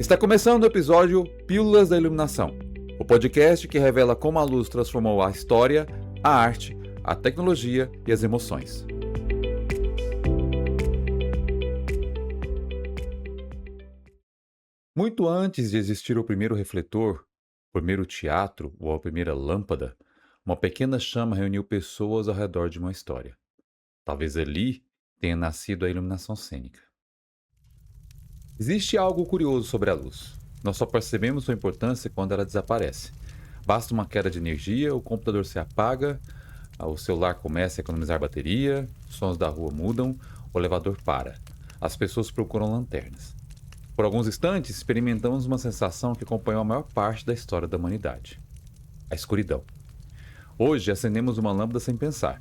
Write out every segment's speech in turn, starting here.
Está começando o episódio Pílulas da Iluminação, o podcast que revela como a luz transformou a história, a arte, a tecnologia e as emoções. Muito antes de existir o primeiro refletor, o primeiro teatro ou a primeira lâmpada, uma pequena chama reuniu pessoas ao redor de uma história. Talvez ali tenha nascido a iluminação cênica. Existe algo curioso sobre a luz. Nós só percebemos sua importância quando ela desaparece. Basta uma queda de energia, o computador se apaga, o celular começa a economizar bateria, os sons da rua mudam, o elevador para. As pessoas procuram lanternas. Por alguns instantes, experimentamos uma sensação que acompanhou a maior parte da história da humanidade: a escuridão. Hoje, acendemos uma lâmpada sem pensar.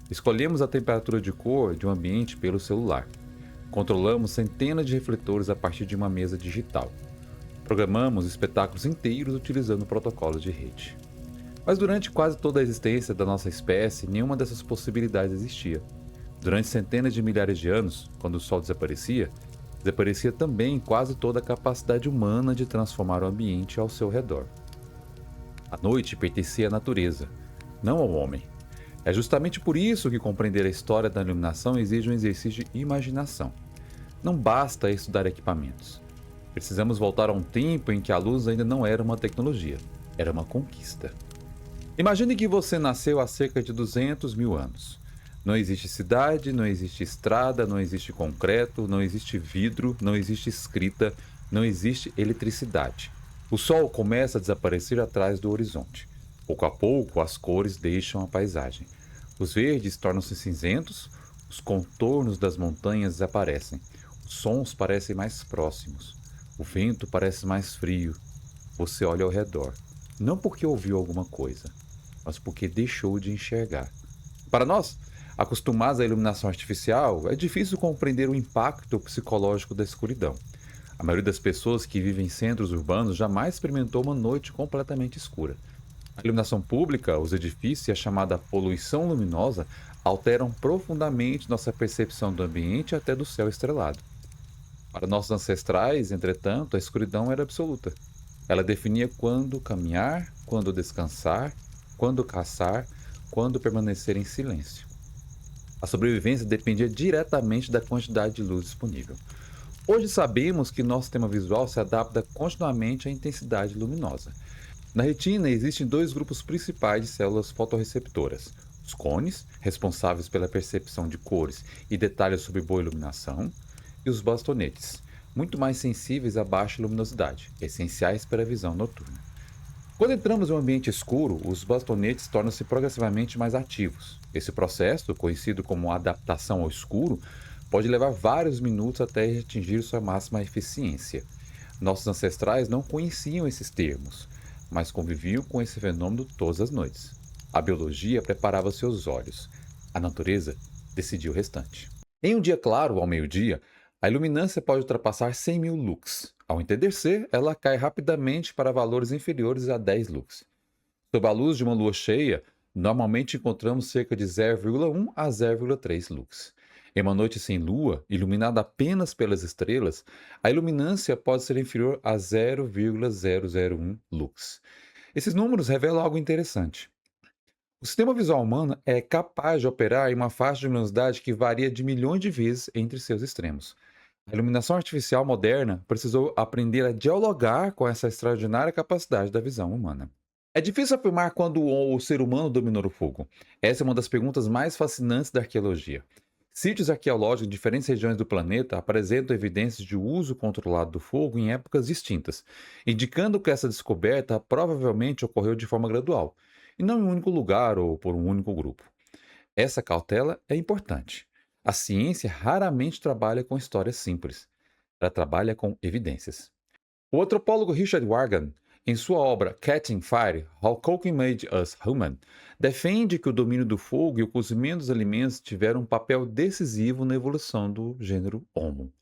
Escolhemos a temperatura de cor de um ambiente pelo celular. Controlamos centenas de refletores a partir de uma mesa digital. Programamos espetáculos inteiros utilizando protocolos de rede. Mas durante quase toda a existência da nossa espécie, nenhuma dessas possibilidades existia. Durante centenas de milhares de anos, quando o Sol desaparecia também quase toda a capacidade humana de transformar o ambiente ao seu redor. A noite pertencia à natureza, não ao homem. É justamente por isso que compreender a história da iluminação exige um exercício de imaginação. Não basta estudar equipamentos. Precisamos voltar a um tempo em que a luz ainda não era uma tecnologia, era uma conquista. Imagine que você nasceu há cerca de 200 mil anos. Não existe cidade, não existe estrada, não existe concreto, não existe vidro, não existe escrita, não existe eletricidade. O sol começa a desaparecer atrás do horizonte. Pouco a pouco, as cores deixam a paisagem. Os verdes tornam-se cinzentos, os contornos das montanhas desaparecem. Os sons parecem mais próximos. O vento parece mais frio. Você olha ao redor, não porque ouviu alguma coisa, mas porque deixou de enxergar. Para nós, acostumados à iluminação artificial, é difícil compreender o impacto psicológico da escuridão. A maioria das pessoas que vivem em centros urbanos jamais experimentou uma noite completamente escura. A iluminação pública, os edifícios e a chamada poluição luminosa alteram profundamente nossa percepção do ambiente e até do céu estrelado. Para nossos ancestrais, entretanto, a escuridão era absoluta. Ela definia quando caminhar, quando descansar, quando caçar, quando permanecer em silêncio. A sobrevivência dependia diretamente da quantidade de luz disponível. Hoje sabemos que nosso sistema visual se adapta continuamente à intensidade luminosa. Na retina existem dois grupos principais de células fotorreceptoras: os cones, responsáveis pela percepção de cores e detalhes sob boa iluminação, e os bastonetes, muito mais sensíveis à baixa luminosidade, essenciais para a visão noturna. Quando entramos em um ambiente escuro, os bastonetes tornam-se progressivamente mais ativos. Esse processo, conhecido como adaptação ao escuro, pode levar vários minutos até atingir sua máxima eficiência. Nossos ancestrais não conheciam esses termos, mas conviviam com esse fenômeno todas as noites. A biologia preparava seus olhos. A natureza decidia o restante. Em um dia claro, ao meio-dia, a iluminância pode ultrapassar 100 mil lux. Ao entardecer, ela cai rapidamente para valores inferiores a 10 lux. Sob a luz de uma lua cheia, normalmente encontramos cerca de 0,1 a 0,3 lux. Em uma noite sem lua, iluminada apenas pelas estrelas, a iluminância pode ser inferior a 0,001 lux. Esses números revelam algo interessante. O sistema visual humano é capaz de operar em uma faixa de luminosidade que varia de milhões de vezes entre seus extremos. A iluminação artificial moderna precisou aprender a dialogar com essa extraordinária capacidade da visão humana. É difícil afirmar quando o ser humano dominou o fogo. Essa é uma das perguntas mais fascinantes da arqueologia. Sítios arqueológicos em diferentes regiões do planeta apresentam evidências de uso controlado do fogo em épocas distintas, indicando que essa descoberta provavelmente ocorreu de forma gradual, e não em um único lugar ou por um único grupo. Essa cautela é importante. A ciência raramente trabalha com histórias simples. Ela trabalha com evidências. O antropólogo Richard Wargan, em sua obra Catching Fire: How Cooking Made Us Human, defende que o domínio do fogo e o cozimento dos alimentos tiveram um papel decisivo na evolução do gênero Homo.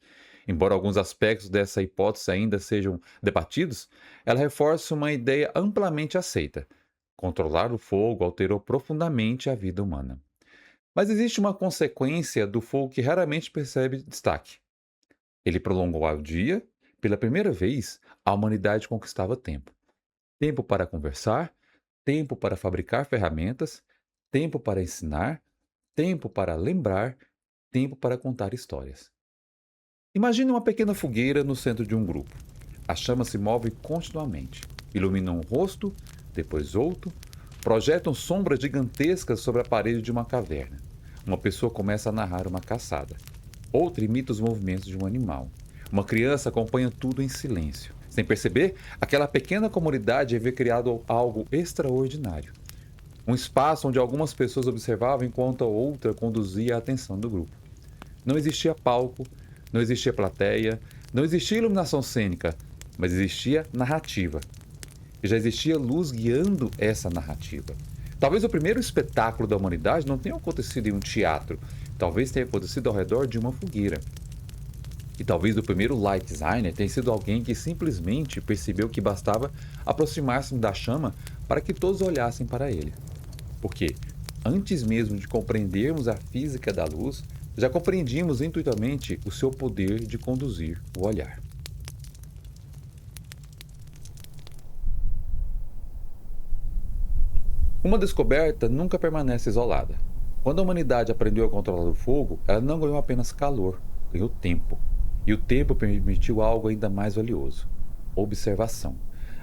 Embora alguns aspectos dessa hipótese ainda sejam debatidos, ela reforça uma ideia amplamente aceita: controlar o fogo alterou profundamente a vida humana. Mas existe uma consequência do fogo que raramente percebe destaque. Ele prolongou o dia, Pela primeira vez, a humanidade conquistava tempo. Tempo para conversar, tempo para fabricar ferramentas, tempo para ensinar, tempo para lembrar, tempo para contar histórias. Imagine uma pequena fogueira no centro de um grupo. A chama se move continuamente. Ilumina um rosto, depois outro, projetam sombras gigantescas sobre a parede de uma caverna. Uma pessoa começa a narrar uma caçada. Outra imita os movimentos de um animal. Uma criança acompanha tudo em silêncio. Sem perceber, aquela pequena comunidade havia criado algo extraordinário. Um espaço onde algumas pessoas observavam enquanto a outra conduzia a atenção do grupo. Não existia palco, não existia plateia, não existia iluminação cênica, mas existia narrativa. E já existia luz guiando essa narrativa. Talvez o primeiro espetáculo da humanidade não tenha acontecido em um teatro, talvez tenha acontecido ao redor de uma fogueira. E talvez o primeiro light designer tenha sido alguém que simplesmente percebeu que bastava aproximar-se da chama para que todos olhassem para ele. Porque, antes mesmo de compreendermos a física da luz, já compreendíamos intuitivamente o seu poder de conduzir o olhar. Uma descoberta nunca permanece isolada. Quando a humanidade aprendeu a controlar o fogo, ela não ganhou apenas calor, ganhou tempo. E o tempo permitiu algo ainda mais valioso: observação.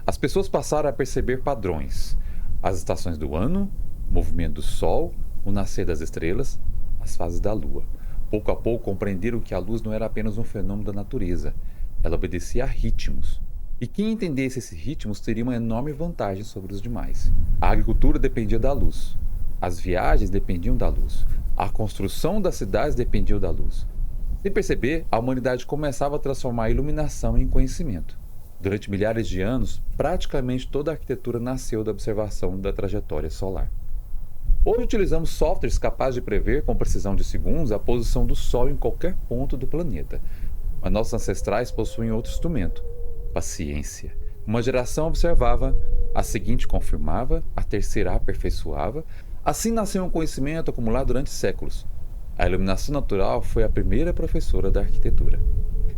As pessoas passaram a perceber padrões: as estações do ano, o movimento do Sol, o nascer das estrelas, as fases da Lua. Pouco a pouco compreenderam que a luz não era apenas um fenômeno da natureza, ela obedecia a ritmos. E quem entendesse esses ritmos teria uma enorme vantagem sobre os demais. A agricultura dependia da luz. As viagens dependiam da luz. A construção das cidades dependia da luz. Sem perceber, a humanidade começava a transformar a iluminação em conhecimento. Durante milhares de anos, praticamente toda a arquitetura nasceu da observação da trajetória solar. Hoje utilizamos softwares capazes de prever com precisão de segundos a posição do Sol em qualquer ponto do planeta. Mas nossos ancestrais possuem outro instrumento: paciência. Uma geração observava, a seguinte confirmava, a terceira aperfeiçoava. Assim nasceu um conhecimento acumulado durante séculos. A iluminação natural foi a primeira professora da arquitetura.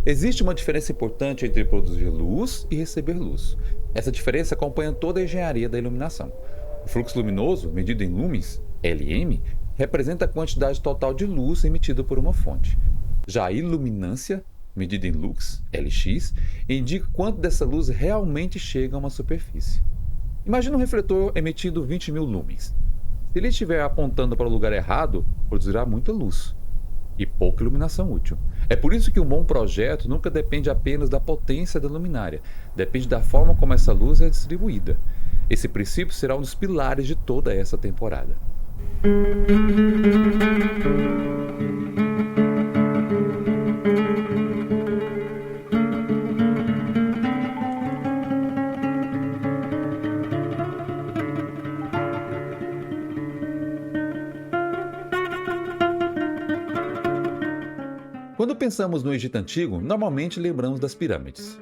Existe uma diferença importante entre produzir luz e receber luz. Essa diferença acompanha toda a engenharia da iluminação. O fluxo luminoso, medido em lumens, LM, representa a quantidade total de luz emitida por uma fonte. Já a iluminância, medida em lux, Lx, indica quanto dessa luz realmente chega a uma superfície. Imagine um refletor emitindo 20.000 lumens. Se ele estiver apontando para o lugar errado, produzirá muita luz e pouca iluminação útil. É por isso que um bom projeto nunca depende apenas da potência da luminária, depende da forma como essa luz é distribuída. Esse princípio será um dos pilares de toda essa temporada. Quando pensamos no Egito Antigo, normalmente lembramos das pirâmides.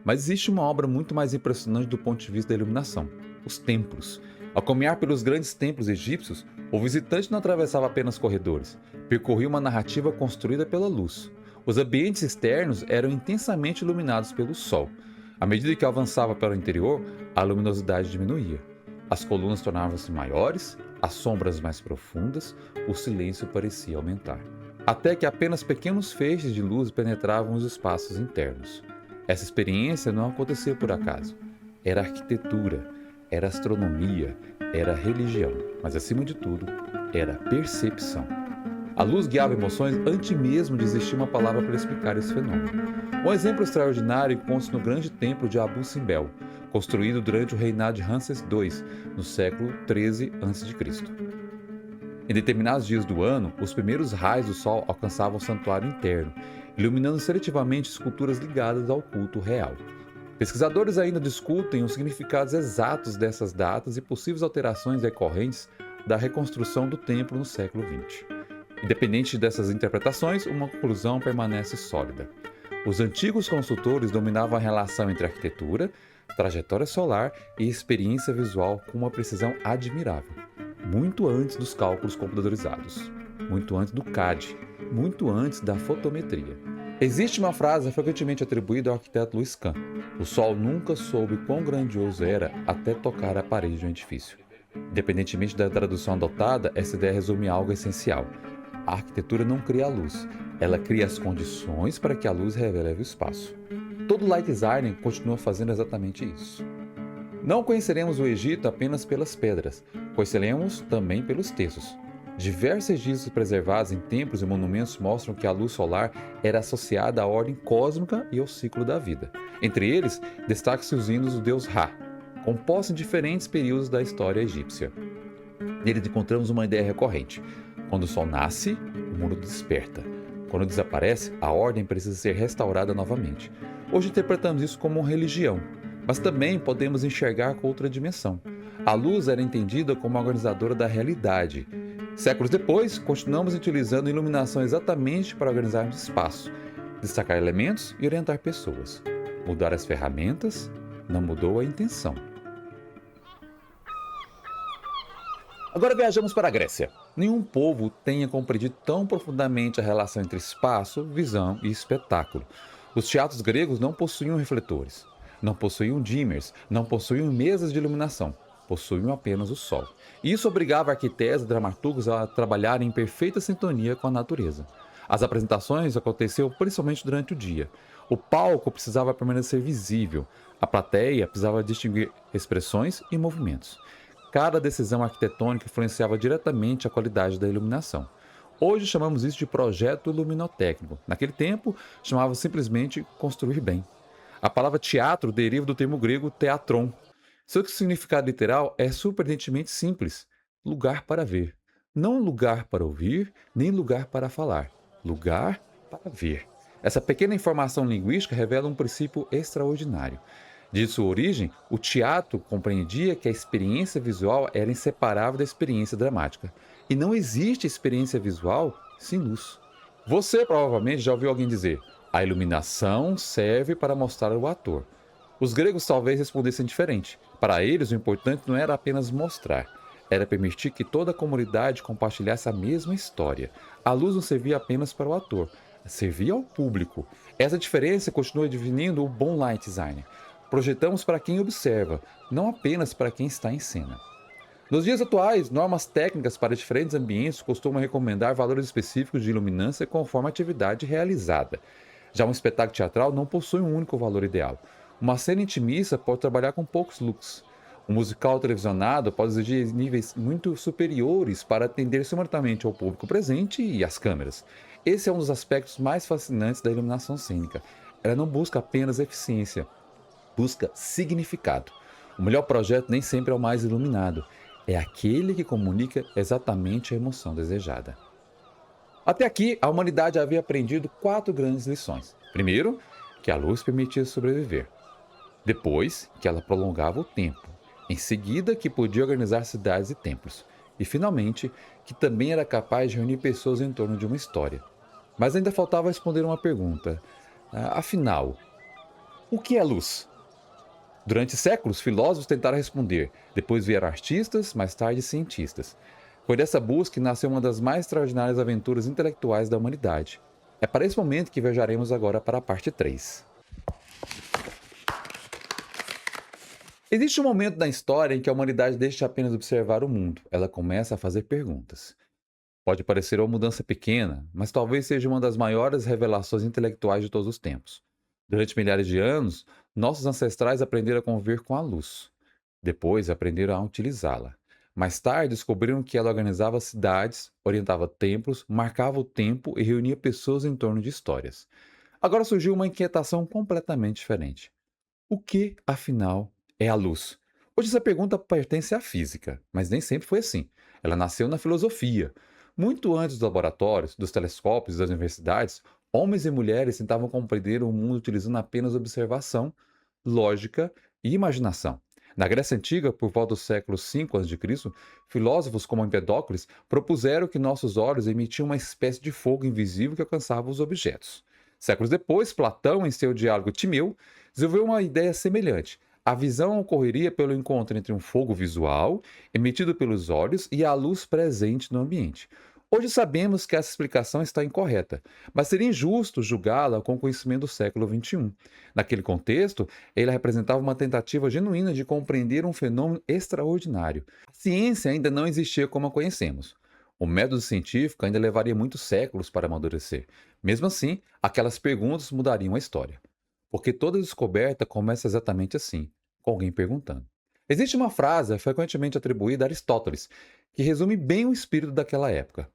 Mas existe uma obra muito mais impressionante do ponto de vista da iluminação: os templos. Ao caminhar pelos grandes templos egípcios, o visitante não atravessava apenas corredores, percorria uma narrativa construída pela luz. Os ambientes externos eram intensamente iluminados pelo sol. À medida que avançava para o interior, a luminosidade diminuía. As colunas tornavam-se maiores, as sombras mais profundas, o silêncio parecia aumentar. Até que apenas pequenos feixes de luz penetravam os espaços internos. Essa experiência não acontecia por acaso. Era arquitetura, era astronomia, era religião, mas acima de tudo, era percepção. A luz guiava emoções antes mesmo de existir uma palavra para explicar esse fenômeno. Um exemplo extraordinário encontra-se no grande templo de Abu Simbel, construído durante o reinado de Ramsés II, no século XIII a.C. Em determinados dias do ano, os primeiros raios do sol alcançavam o santuário interno, iluminando seletivamente esculturas ligadas ao culto real. Pesquisadores ainda discutem os significados exatos dessas datas e possíveis alterações decorrentes da reconstrução do templo no século XX. Independente dessas interpretações, uma conclusão permanece sólida. Os antigos consultores dominavam a relação entre arquitetura, trajetória solar e experiência visual com uma precisão admirável. Muito antes dos cálculos computadorizados, muito antes do CAD, muito antes da fotometria. Existe uma frase frequentemente atribuída ao arquiteto Louis Kahn: o sol nunca soube quão grandioso era até tocar a parede de um edifício. Independentemente da tradução adotada, essa ideia resume algo essencial. A arquitetura não cria a luz, ela cria as condições para que a luz revele o espaço. Todo light designer continua fazendo exatamente isso. Não conheceremos o Egito apenas pelas pedras, conheceremos também pelos textos. Diversos registros preservados em templos e monumentos mostram que a luz solar era associada à ordem cósmica e ao ciclo da vida. Entre eles, destacam-se os hinos do deus Ra, compostos em diferentes períodos da história egípcia. Neles encontramos uma ideia recorrente: quando o sol nasce, o mundo desperta. Quando desaparece, a ordem precisa ser restaurada novamente. Hoje interpretamos isso como uma religião, mas também podemos enxergar com outra dimensão. A luz era entendida como a organizadora da realidade. Séculos depois, continuamos utilizando a iluminação exatamente para organizarmos espaço, destacar elementos e orientar pessoas. Mudar as ferramentas não mudou a intenção. Agora viajamos para a Grécia. Nenhum povo tenha compreendido tão profundamente a relação entre espaço, visão e espetáculo. Os teatros gregos não possuíam refletores, não possuíam dimmers, não possuíam mesas de iluminação. Possuíam apenas o sol. E isso obrigava arquitetos e dramaturgos a trabalharem em perfeita sintonia com a natureza. As apresentações aconteciam principalmente durante o dia. O palco precisava permanecer visível. A plateia precisava distinguir expressões e movimentos. Cada decisão arquitetônica influenciava diretamente a qualidade da iluminação. Hoje chamamos isso de projeto luminotécnico. Naquele tempo, chamava simplesmente construir bem. A palavra teatro deriva do termo grego theatron. Seu significado literal é surpreendentemente simples: lugar para ver. Não lugar para ouvir, nem lugar para falar. Lugar para ver. Essa pequena informação linguística revela um princípio extraordinário. De sua origem, o teatro compreendia que a experiência visual era inseparável da experiência dramática. E não existe experiência visual sem luz. Você provavelmente já ouviu alguém dizer: a iluminação serve para mostrar o ator. Os gregos talvez respondessem diferente. Para eles, o importante não era apenas mostrar, era permitir que toda a comunidade compartilhasse a mesma história. A luz não servia apenas para o ator, servia ao público. Essa diferença continua definindo o bom light design. Projetamos para quem observa, não apenas para quem está em cena. Nos dias atuais, normas técnicas para diferentes ambientes costumam recomendar valores específicos de iluminância conforme a atividade realizada. Já um espetáculo teatral não possui um único valor ideal. Uma cena intimista pode trabalhar com poucos looks. Um musical televisionado pode exigir níveis muito superiores para atender simultaneamente ao público presente e às câmeras. Esse é um dos aspectos mais fascinantes da iluminação cênica. Ela não busca apenas eficiência, busca significado. O melhor projeto nem sempre é o mais iluminado, é aquele que comunica exatamente a emoção desejada. Até aqui, a humanidade havia aprendido 4 grandes lições. Primeiro, que a luz permitia sobreviver. Depois, que ela prolongava o tempo. Em seguida, que podia organizar cidades e templos. E, finalmente, que também era capaz de reunir pessoas em torno de uma história. Mas ainda faltava responder uma pergunta. Afinal, o que é luz? Durante séculos, filósofos tentaram responder. Depois vieram artistas, mais tarde cientistas. Foi dessa busca que nasceu uma das mais extraordinárias aventuras intelectuais da humanidade. É para esse momento que viajaremos agora para a parte 3. Existe um momento na história em que a humanidade deixa de apenas observar o mundo, ela começa a fazer perguntas. Pode parecer uma mudança pequena, mas talvez seja uma das maiores revelações intelectuais de todos os tempos. Durante milhares de anos, nossos ancestrais aprenderam a conviver com a luz. Depois, aprenderam a utilizá-la. Mais tarde, descobriram que ela organizava cidades, orientava templos, marcava o tempo e reunia pessoas em torno de histórias. Agora surgiu uma inquietação completamente diferente. O que, afinal, é a luz? Hoje essa pergunta pertence à física, mas nem sempre foi assim. Ela nasceu na filosofia. Muito antes dos laboratórios, dos telescópios e das universidades, homens e mulheres tentavam compreender o mundo utilizando apenas observação, lógica e imaginação. Na Grécia Antiga, por volta do século V a.C., filósofos como Empedócles propuseram que nossos olhos emitiam uma espécie de fogo invisível que alcançava os objetos. Séculos depois, Platão, em seu diálogo Timeu, desenvolveu uma ideia semelhante. A visão ocorreria pelo encontro entre um fogo visual, emitido pelos olhos, e a luz presente no ambiente. Hoje sabemos que essa explicação está incorreta, mas seria injusto julgá-la com o conhecimento do século XXI. Naquele contexto, ele representava uma tentativa genuína de compreender um fenômeno extraordinário. A ciência ainda não existia como a conhecemos. O método científico ainda levaria muitos séculos para amadurecer. Mesmo assim, aquelas perguntas mudariam a história. Porque toda descoberta começa exatamente assim, com alguém perguntando. Existe uma frase frequentemente atribuída a Aristóteles, que resume bem o espírito daquela época.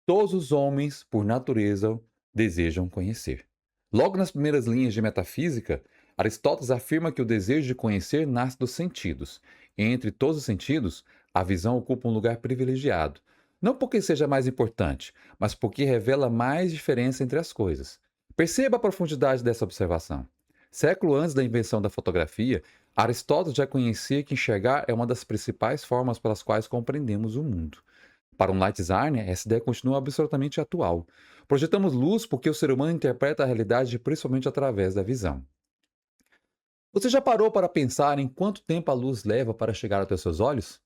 Todos os homens, por natureza, desejam conhecer. Logo nas primeiras linhas de metafísica, Aristóteles afirma que o desejo de conhecer nasce dos sentidos. Entre todos os sentidos, a visão ocupa um lugar privilegiado. Não porque seja mais importante, mas porque revela mais diferença entre as coisas. Perceba a profundidade dessa observação. Século antes da invenção da fotografia, Aristóteles já conhecia que enxergar é uma das principais formas pelas quais compreendemos o mundo. Para um Lighthizer, essa ideia continua absolutamente atual. Projetamos luz porque o ser humano interpreta a realidade principalmente através da visão. Você já parou para pensar em quanto tempo a luz leva para chegar até seus olhos?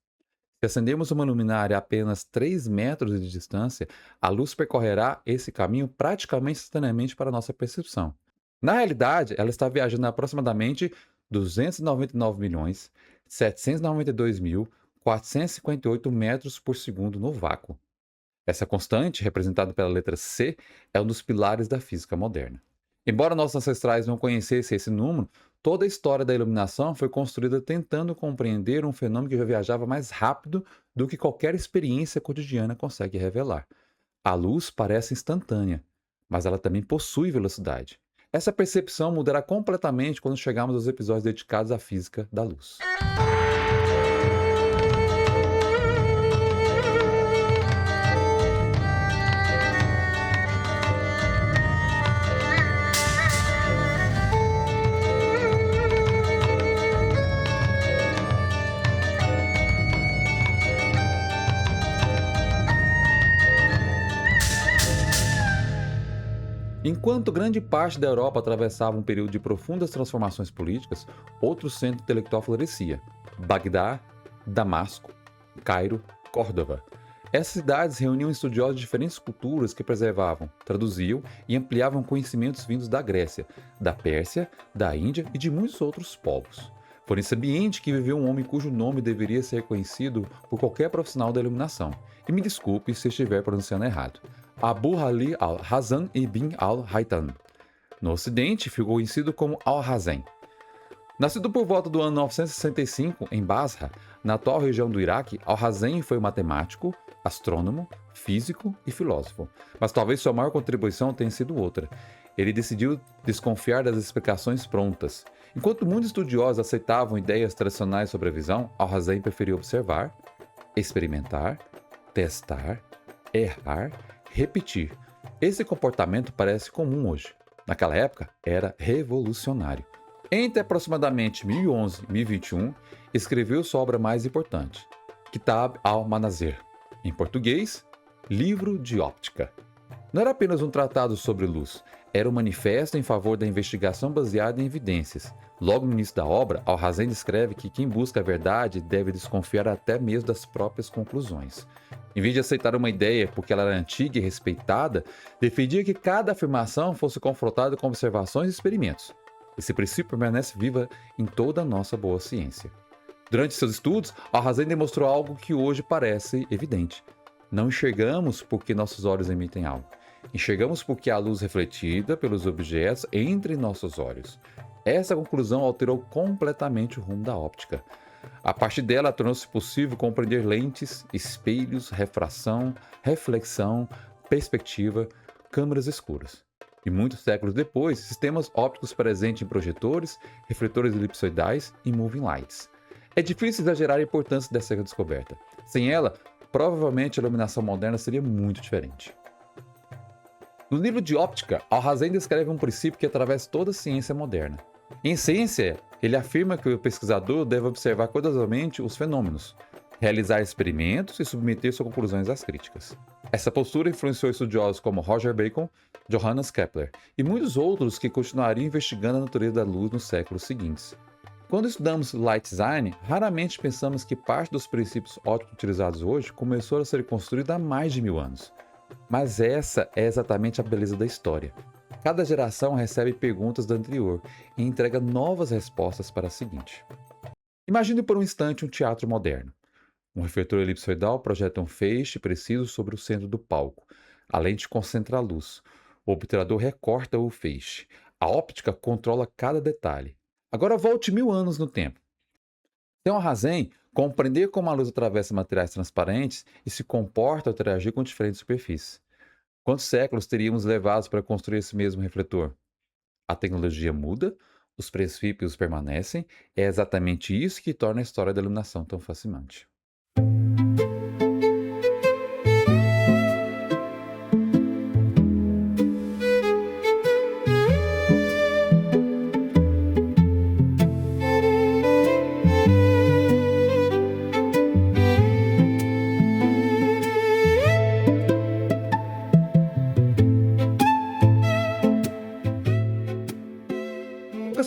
Se acendermos uma luminária a apenas 3 metros de distância, a luz percorrerá esse caminho praticamente instantaneamente para a nossa percepção. Na realidade, ela está viajando a aproximadamente 299.792.458 metros por segundo no vácuo. Essa constante, representada pela letra C, é um dos pilares da física moderna. Embora nossos ancestrais não conhecessem esse número, toda a história da iluminação foi construída tentando compreender um fenômeno que já viajava mais rápido do que qualquer experiência cotidiana consegue revelar. A luz parece instantânea, mas ela também possui velocidade. Essa percepção mudará completamente quando chegarmos aos episódios dedicados à física da luz. Enquanto grande parte da Europa atravessava um período de profundas transformações políticas, outro centro intelectual florescia: Bagdá, Damasco, Cairo, Córdoba. Essas cidades reuniam estudiosos de diferentes culturas que preservavam, traduziam e ampliavam conhecimentos vindos da Grécia, da Pérsia, da Índia e de muitos outros povos. Foi nesse ambiente que viveu um homem cujo nome deveria ser conhecido por qualquer profissional da iluminação. E me desculpe se estiver pronunciando errado. Abu Ali al-Hasan ibn al-Haytham. No Ocidente, ficou conhecido como Al-Hazen. Nascido por volta do ano 965 em Basra, na atual região do Iraque, Al-Hazen foi matemático, astrônomo, físico e filósofo. Mas talvez sua maior contribuição tenha sido outra. Ele decidiu desconfiar das explicações prontas. Enquanto muitos estudiosos aceitavam ideias tradicionais sobre a visão, Al-Hazen preferiu observar, experimentar, testar, errar, repetir. Esse comportamento parece comum hoje. Naquela época, era revolucionário. Entre aproximadamente 1011 e 1021, escreveu sua obra mais importante, Kitab al-Manazir. Em português, Livro de Óptica. Não era apenas um tratado sobre luz, era um manifesto em favor da investigação baseada em evidências. Logo no início da obra, Al-Hazen descreve que quem busca a verdade deve desconfiar até mesmo das próprias conclusões. Em vez de aceitar uma ideia porque ela era antiga e respeitada, defendia que cada afirmação fosse confrontada com observações e experimentos. Esse princípio permanece vivo em toda a nossa boa ciência. Durante seus estudos, Al-Hazen demonstrou algo que hoje parece evidente. Não enxergamos porque nossos olhos emitem algo. Enxergamos porque há luz refletida pelos objetos entre nossos olhos. Essa conclusão alterou completamente o rumo da óptica. A partir dela, tornou-se possível compreender lentes, espelhos, refração, reflexão, perspectiva, câmeras escuras. E muitos séculos depois, sistemas ópticos presentes em projetores, refletores elipsoidais e moving lights. É difícil exagerar a importância dessa descoberta. Sem ela, provavelmente a iluminação moderna seria muito diferente. No livro de óptica, Al-Hazen descreve um princípio que atravessa toda a ciência moderna. Em ciência, ele afirma que o pesquisador deve observar cuidadosamente os fenômenos, realizar experimentos e submeter suas conclusões às críticas. Essa postura influenciou estudiosos como Roger Bacon, Johannes Kepler e muitos outros que continuariam investigando a natureza da luz nos séculos seguintes. Quando estudamos light design, raramente pensamos que parte dos princípios óticos utilizados hoje começou a ser construída há mais de 1000 anos. Mas essa é exatamente a beleza da história. Cada geração recebe perguntas da anterior e entrega novas respostas para a seguinte. Imagine por um instante um teatro moderno. Um refletor elipsoidal projeta um feixe preciso sobre o centro do palco. A lente concentra a luz. O obturador recorta o feixe. A óptica controla cada detalhe. Agora volte 1000 anos no tempo. Sem um armazém, compreender como a luz atravessa materiais transparentes e se comporta ao interagir com diferentes superfícies. Quantos séculos teríamos levados para construir esse mesmo refletor? A tecnologia muda, os princípios permanecem, é exatamente isso que torna a história da iluminação tão fascinante.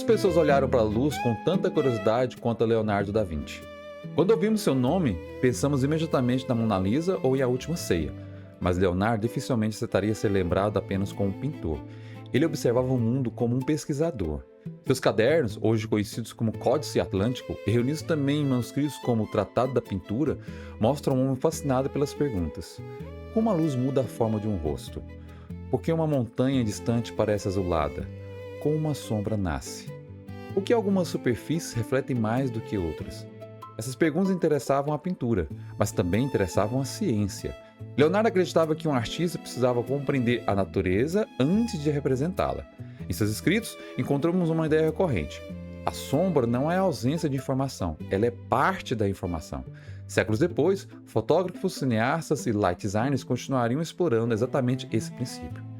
Poucas pessoas olharam para a luz com tanta curiosidade quanto a Leonardo da Vinci. Quando ouvimos seu nome, pensamos imediatamente na Mona Lisa ou em A Última Ceia, mas Leonardo dificilmente aceitaria ser lembrado apenas como um pintor. Ele observava o mundo como um pesquisador. Seus cadernos, hoje conhecidos como Códice Atlântico, e reunidos também em manuscritos como o Tratado da Pintura, mostram um homem fascinado pelas perguntas. Como a luz muda a forma de um rosto? Por que uma montanha distante parece azulada? Como uma sombra nasce? Por que algumas superfícies refletem mais do que outras? Essas perguntas interessavam a pintura, mas também interessavam a ciência. Leonardo acreditava que um artista precisava compreender a natureza antes de representá-la. Em seus escritos, encontramos uma ideia recorrente. A sombra não é a ausência de informação, ela é parte da informação. Séculos depois, fotógrafos, cineastas e light designers continuariam explorando exatamente esse princípio.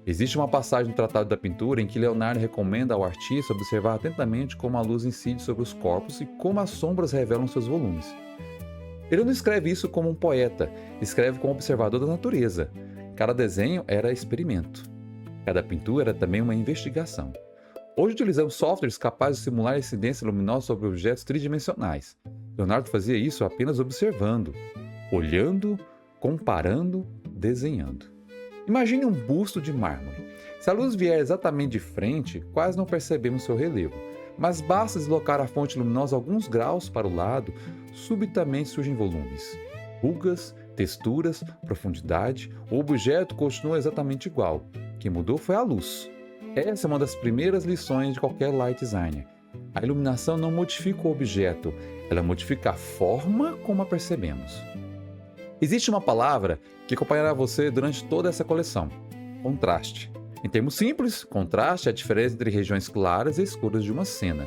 Existe uma passagem no Tratado da Pintura em que Leonardo recomenda ao artista observar atentamente como a luz incide sobre os corpos e como as sombras revelam seus volumes. Ele não escreve isso como um poeta, escreve como observador da natureza. Cada desenho era experimento. Cada pintura era também uma investigação. Hoje utilizamos softwares capazes de simular a incidência luminosa sobre objetos tridimensionais. Leonardo fazia isso apenas observando, olhando, comparando, desenhando. Imagine um busto de mármore. Se a luz vier exatamente de frente, quase não percebemos seu relevo. Mas basta deslocar a fonte luminosa alguns graus para o lado, subitamente surgem volumes. Rugas, texturas, profundidade, o objeto continua exatamente igual. O que mudou foi a luz. Essa é uma das primeiras lições de qualquer light designer. A iluminação não modifica o objeto, ela modifica a forma como a percebemos. Existe uma palavra que acompanhará você durante toda essa coleção: contraste. Em termos simples, contraste é a diferença entre regiões claras e escuras de uma cena.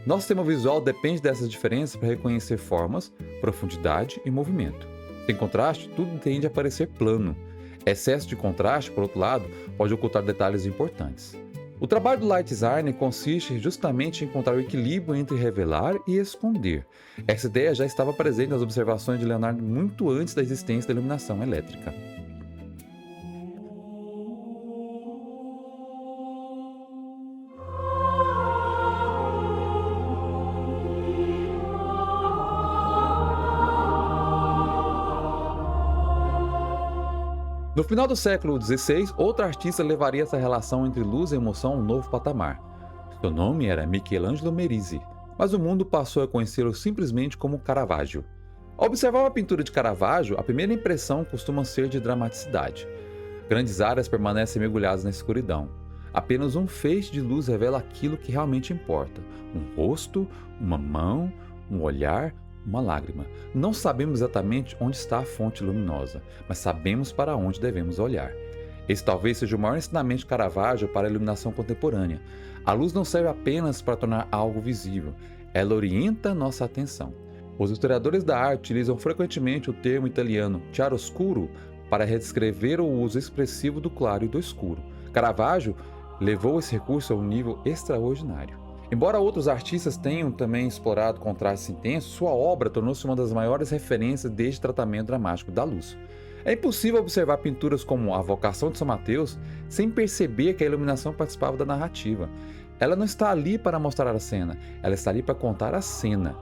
Nosso sistema visual depende dessas diferenças para reconhecer formas, profundidade e movimento. Sem contraste, tudo tende a parecer plano. Excesso de contraste, por outro lado, pode ocultar detalhes importantes. O trabalho do light designer consiste justamente em encontrar o equilíbrio entre revelar e esconder. Essa ideia já estava presente nas observações de Leonardo muito antes da existência da iluminação elétrica. No final do século XVI, outro artista levaria essa relação entre luz e emoção a um novo patamar. Seu nome era Michelangelo Merisi, mas o mundo passou a conhecê-lo simplesmente como Caravaggio. Ao observar uma pintura de Caravaggio, a primeira impressão costuma ser de dramaticidade. Grandes áreas permanecem mergulhadas na escuridão. Apenas um feixe de luz revela aquilo que realmente importa: um rosto, uma mão, um olhar, uma lágrima. Não sabemos exatamente onde está a fonte luminosa, mas sabemos para onde devemos olhar. Esse talvez seja o maior ensinamento de Caravaggio para a iluminação contemporânea. A luz não serve apenas para tornar algo visível, ela orienta nossa atenção. Os historiadores da arte utilizam frequentemente o termo italiano chiaroscuro para descrever o uso expressivo do claro e do escuro. Caravaggio levou esse recurso a um nível extraordinário. Embora outros artistas tenham também explorado contrastes intensos, sua obra tornou-se uma das maiores referências deste tratamento dramático da luz. É impossível observar pinturas como A Vocação de São Mateus sem perceber que a iluminação participava da narrativa. Ela não está ali para mostrar a cena, ela está ali para contar a cena.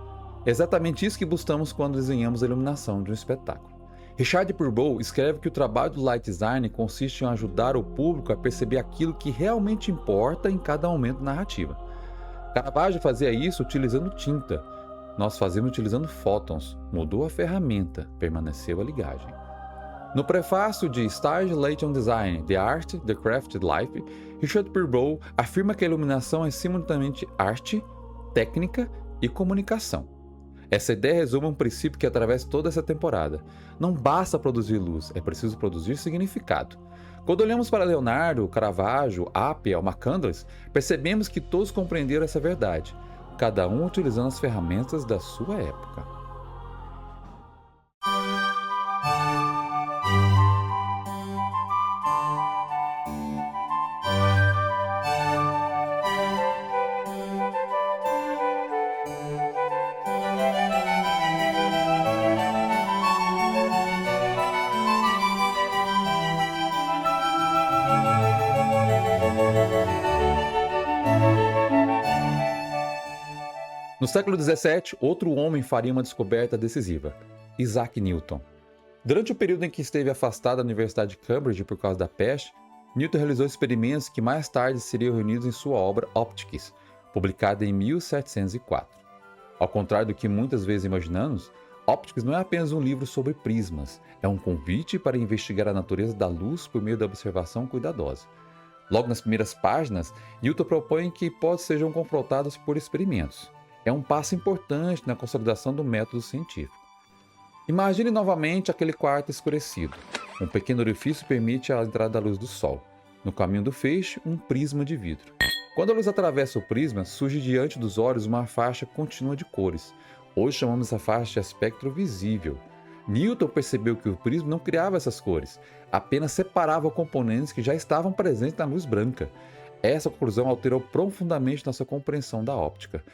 É exatamente isso que buscamos quando desenhamos a iluminação de um espetáculo. Richard Purbeau escreve que o trabalho do light design consiste em ajudar o público a perceber aquilo que realmente importa em cada momento narrativo. Caravaggio fazia isso utilizando tinta. Nós fazemos utilizando fótons. Mudou a ferramenta, permaneceu a ligagem. No prefácio de Stage Light on Design, The Art, The Craft Life, Richard Purbeau afirma que a iluminação é simultaneamente arte, técnica e comunicação. Essa ideia resume um princípio que atravessa toda essa temporada. Não basta produzir luz, é preciso produzir significado. Quando olhamos para Leonardo, Caravaggio, Appia ou Macandres, percebemos que todos compreenderam essa verdade, cada um utilizando as ferramentas da sua época. No século XVII, outro homem faria uma descoberta decisiva: Isaac Newton. Durante o período em que esteve afastado da Universidade de Cambridge por causa da peste, Newton realizou experimentos que mais tarde seriam reunidos em sua obra Optics, publicada em 1704. Ao contrário do que muitas vezes imaginamos, Optics não é apenas um livro sobre prismas, é um convite para investigar a natureza da luz por meio da observação cuidadosa. Logo nas primeiras páginas, Newton propõe que hipóteses sejam confrontadas por experimentos. É um passo importante na consolidação do método científico. Imagine novamente aquele quarto escurecido. Um pequeno orifício permite a entrada da luz do sol. No caminho do feixe, um prisma de vidro. Quando a luz atravessa o prisma, surge diante dos olhos uma faixa contínua de cores. Hoje chamamos essa faixa de espectro visível. Newton percebeu que o prisma não criava essas cores, apenas separava componentes que já estavam presentes na luz branca. Essa conclusão alterou profundamente nossa compreensão da óptica.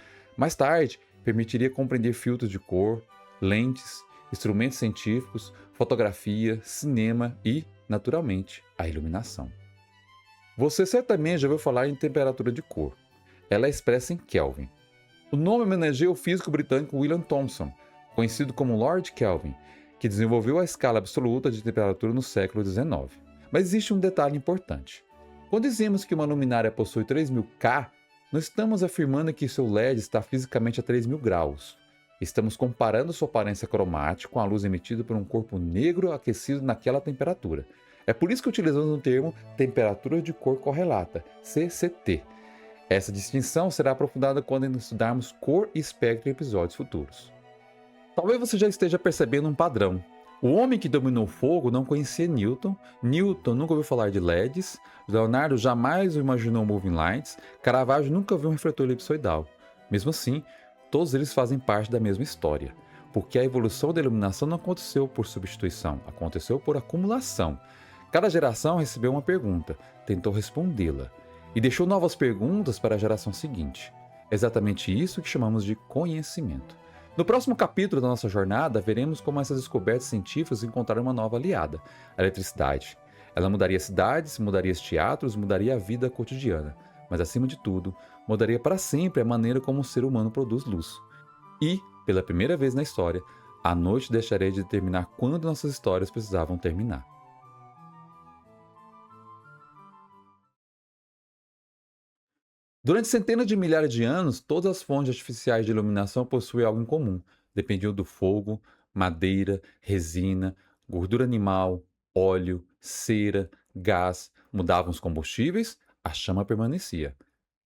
Mais tarde, permitiria compreender filtros de cor, lentes, instrumentos científicos, fotografia, cinema e, naturalmente, a iluminação. Você certamente já ouviu falar em temperatura de cor. Ela é expressa em Kelvin. O nome homenageia o físico britânico William Thomson, conhecido como Lord Kelvin, que desenvolveu a escala absoluta de temperatura no século XIX. Mas existe um detalhe importante. Quando dizemos que uma luminária possui 3000 K, não estamos afirmando que seu LED está fisicamente a 3000 graus. Estamos comparando sua aparência cromática com a luz emitida por um corpo negro aquecido naquela temperatura. É por isso que utilizamos o termo temperatura de cor correlata, CCT. Essa distinção será aprofundada quando estudarmos cor e espectro em episódios futuros. Talvez você já esteja percebendo um padrão. O homem que dominou o fogo não conhecia Newton, Newton nunca ouviu falar de LEDs, Leonardo jamais imaginou moving lights, Caravaggio nunca viu um refletor elipsoidal. Mesmo assim, todos eles fazem parte da mesma história, porque a evolução da iluminação não aconteceu por substituição, aconteceu por acumulação. Cada geração recebeu uma pergunta, tentou respondê-la, e deixou novas perguntas para a geração seguinte. É exatamente isso que chamamos de conhecimento. No próximo capítulo da nossa jornada, veremos como essas descobertas científicas encontraram uma nova aliada, a eletricidade. Ela mudaria cidades, mudaria os teatros, mudaria a vida cotidiana, mas acima de tudo, mudaria para sempre a maneira como o ser humano produz luz. E, pela primeira vez na história, a noite deixaria de determinar quando nossas histórias precisavam terminar. Durante centenas de milhares de anos, todas as fontes artificiais de iluminação possuíam algo em comum. Dependiam do fogo, madeira, resina, gordura animal, óleo, cera, gás. Mudavam os combustíveis, a chama permanecia.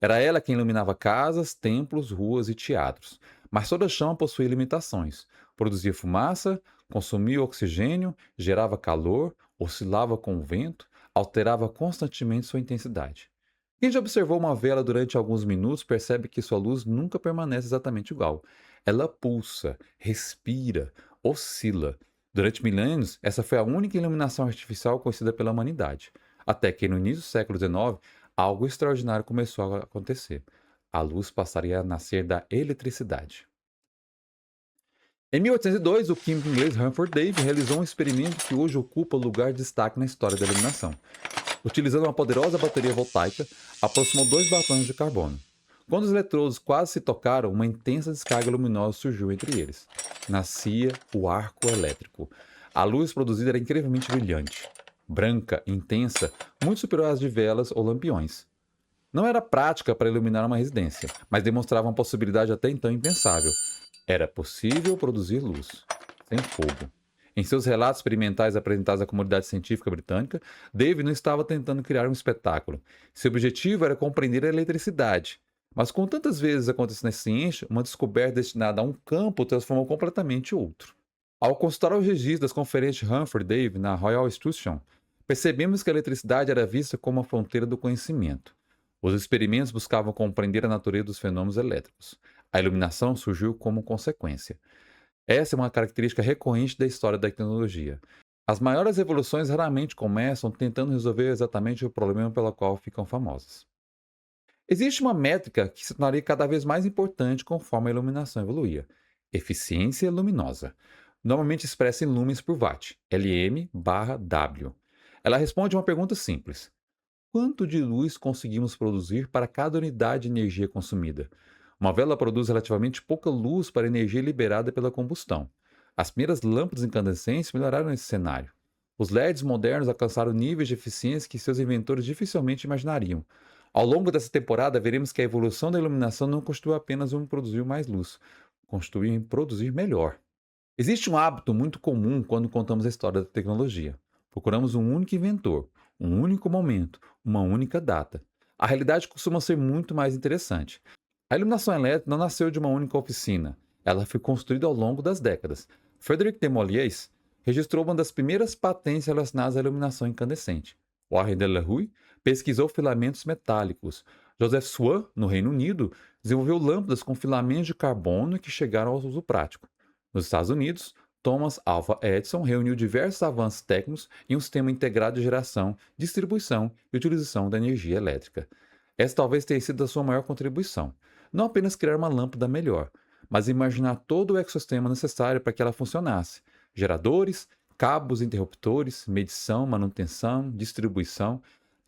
Era ela quem iluminava casas, templos, ruas e teatros. Mas toda chama possuía limitações. Produzia fumaça, consumia oxigênio, gerava calor, oscilava com o vento, alterava constantemente sua intensidade. Quem já observou uma vela durante alguns minutos percebe que sua luz nunca permanece exatamente igual. Ela pulsa, respira, oscila. Durante milênios, essa foi a única iluminação artificial conhecida pela humanidade. Até que no início do século XIX, algo extraordinário começou a acontecer. A luz passaria a nascer da eletricidade. Em 1802, o químico inglês Humphrey Davy realizou um experimento que hoje ocupa lugar de destaque na história da iluminação. Utilizando uma poderosa bateria voltaica, aproximou dois bastões de carbono. Quando os eletrodos quase se tocaram, uma intensa descarga luminosa surgiu entre eles. Nascia o arco elétrico. A luz produzida era incrivelmente brilhante, branca, intensa, muito superior às de velas ou lampiões. Não era prática para iluminar uma residência, mas demonstrava uma possibilidade até então impensável. Era possível produzir luz, sem fogo. Em seus relatos experimentais apresentados à comunidade científica britânica, Dave não estava tentando criar um espetáculo. Seu objetivo era compreender a eletricidade. Mas com tantas vezes acontecendo na ciência, uma descoberta destinada a um campo transformou completamente outro. Ao consultar os registros das conferências de Humphrey Davy na Royal Institution, percebemos que a eletricidade era vista como a fronteira do conhecimento. Os experimentos buscavam compreender a natureza dos fenômenos elétricos. A iluminação surgiu como consequência. Essa é uma característica recorrente da história da tecnologia. As maiores revoluções raramente começam tentando resolver exatamente o problema pelo qual ficam famosas. Existe uma métrica que se tornaria cada vez mais importante conforme a iluminação evoluía: eficiência luminosa, normalmente expressa em lumens por watt, Lm/W. Ela responde a uma pergunta simples: quanto de luz conseguimos produzir para cada unidade de energia consumida? Uma vela produz relativamente pouca luz para a energia liberada pela combustão. As primeiras lâmpadas incandescentes melhoraram esse cenário. Os LEDs modernos alcançaram níveis de eficiência que seus inventores dificilmente imaginariam. Ao longo dessa temporada, veremos que a evolução da iluminação não constitui apenas em produzir mais luz, constitui em produzir melhor. Existe um hábito muito comum quando contamos a história da tecnologia. Procuramos um único inventor, um único momento, uma única data. A realidade costuma ser muito mais interessante. A iluminação elétrica não nasceu de uma única oficina. Ela foi construída ao longo das décadas. Frédéric Desmolières registrou uma das primeiras patentes relacionadas à iluminação incandescente. Warren de la Rue pesquisou filamentos metálicos. Joseph Swan, no Reino Unido, desenvolveu lâmpadas com filamentos de carbono que chegaram ao uso prático. Nos Estados Unidos, Thomas Alva Edison reuniu diversos avanços técnicos em um sistema integrado de geração, distribuição e utilização da energia elétrica. Essa talvez tenha sido a sua maior contribuição. Não apenas criar uma lâmpada melhor, mas imaginar todo o ecossistema necessário para que ela funcionasse: geradores, cabos, interruptores, medição, manutenção, distribuição.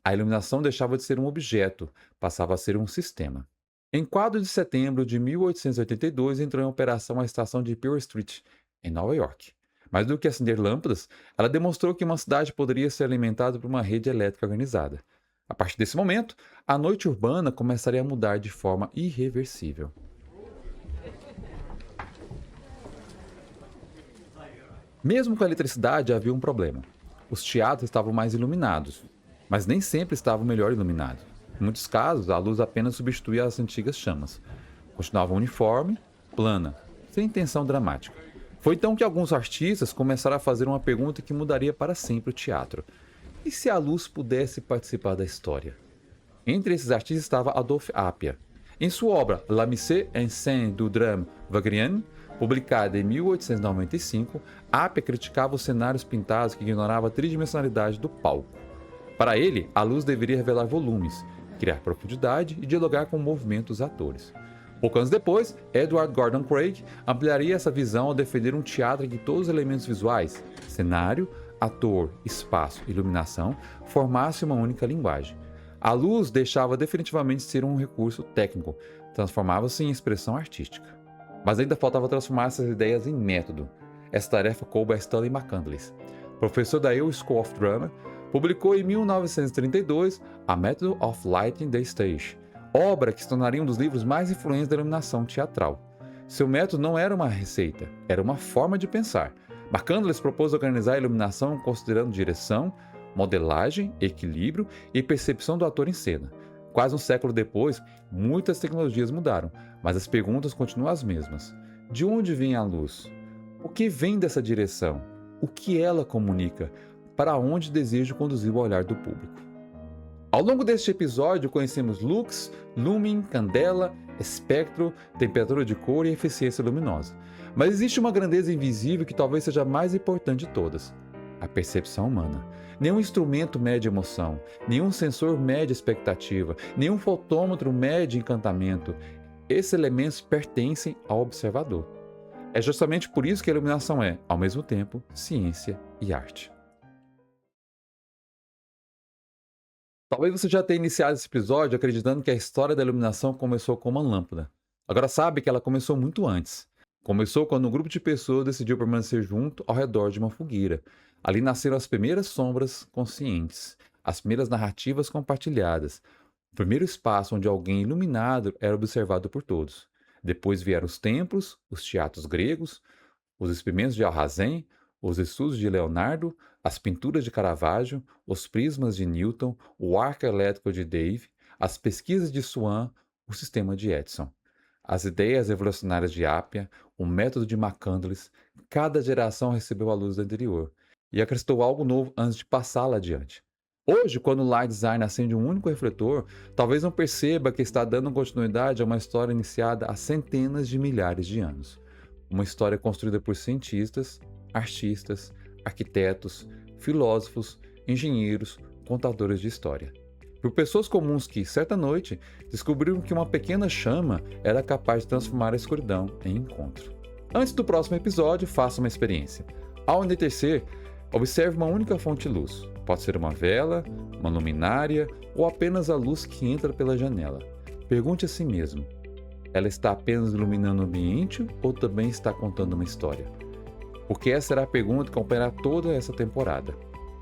A iluminação deixava de ser um objeto, passava a ser um sistema. Em 4 de setembro de 1882, entrou em operação a estação de Pearl Street, em Nova York. Mais do que acender lâmpadas, ela demonstrou que uma cidade poderia ser alimentada por uma rede elétrica organizada. A partir desse momento, a noite urbana começaria a mudar de forma irreversível. Mesmo com a eletricidade, havia um problema. Os teatros estavam mais iluminados, mas nem sempre estavam melhor iluminados. Em muitos casos, a luz apenas substituía as antigas chamas. Continuava uniforme, plana, sem intenção dramática. Foi então que alguns artistas começaram a fazer uma pergunta que mudaria para sempre o teatro: e se a luz pudesse participar da história? Entre esses artistas estava Adolphe Appia. Em sua obra La mise en scène du drame wagnérien, publicada em 1895, Appia criticava os cenários pintados que ignoravam a tridimensionalidade do palco. Para ele, a luz deveria revelar volumes, criar profundidade e dialogar com o movimento dos atores. Poucos anos depois, Edward Gordon Craig ampliaria essa visão ao defender um teatro em que todos os elementos visuais, cenário, ator, espaço e iluminação, formassem uma única linguagem. A luz deixava definitivamente de ser um recurso técnico, transformava-se em expressão artística. Mas ainda faltava transformar essas ideias em método. Essa tarefa coube a Stanley McCandless, professor da Yale School of Drama. Publicou em 1932 A Method of Lighting the Stage, obra que se tornaria um dos livros mais influentes da iluminação teatral. Seu método não era uma receita, era uma forma de pensar. McCandless propôs organizar a iluminação considerando direção, modelagem, equilíbrio e percepção do ator em cena. Quase um século depois, muitas tecnologias mudaram, mas as perguntas continuam as mesmas. De onde vem a luz? O que vem dessa direção? O que ela comunica? Para onde desejo conduzir o olhar do público? Ao longo deste episódio, conhecemos lux, lumen, candela, espectro, temperatura de cor e eficiência luminosa. Mas existe uma grandeza invisível que talvez seja a mais importante de todas: a percepção humana. Nenhum instrumento mede emoção, nenhum sensor mede expectativa, nenhum fotômetro mede encantamento. Esses elementos pertencem ao observador. É justamente por isso que a iluminação é, ao mesmo tempo, ciência e arte. Talvez você já tenha iniciado esse episódio acreditando que a história da iluminação começou com uma lâmpada. Agora sabe que ela começou muito antes. Começou quando um grupo de pessoas decidiu permanecer junto ao redor de uma fogueira. Ali nasceram as primeiras sombras conscientes, as primeiras narrativas compartilhadas, o primeiro espaço onde alguém iluminado era observado por todos. Depois vieram os templos, os teatros gregos, os experimentos de Alhazen, os estudos de Leonardo, as pinturas de Caravaggio, os prismas de Newton, o arco elétrico de Dave, as pesquisas de Swan, o sistema de Edison. As ideias revolucionárias de Appia, o método de McCandless, cada geração recebeu a luz da anterior e acrescentou algo novo antes de passá-la adiante. Hoje, quando o Light Design acende um único refletor, talvez não perceba que está dando continuidade a uma história iniciada há centenas de milhares de anos. Uma história construída por cientistas, artistas, arquitetos, filósofos, engenheiros, contadores de história. Por pessoas comuns que, certa noite, descobriram que uma pequena chama era capaz de transformar a escuridão em encontro. Antes do próximo episódio, faça uma experiência. Ao anoitecer, observe uma única fonte de luz. Pode ser uma vela, uma luminária ou apenas a luz que entra pela janela. Pergunte a si mesmo: ela está apenas iluminando o ambiente ou também está contando uma história? Porque essa será a pergunta que acompanhará toda essa temporada.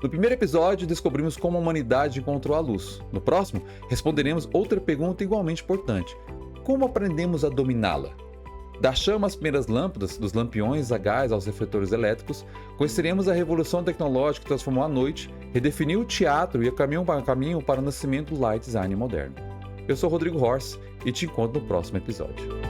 No primeiro episódio, descobrimos como a humanidade encontrou a luz. No próximo, responderemos outra pergunta igualmente importante: como aprendemos a dominá-la? Da chama às primeiras lâmpadas, dos lampiões a gás aos refletores elétricos, conheceremos a revolução tecnológica que transformou a noite, redefiniu o teatro e caminho para o nascimento do Light Design moderno. Eu sou Rodrigo Horst e te encontro no próximo episódio.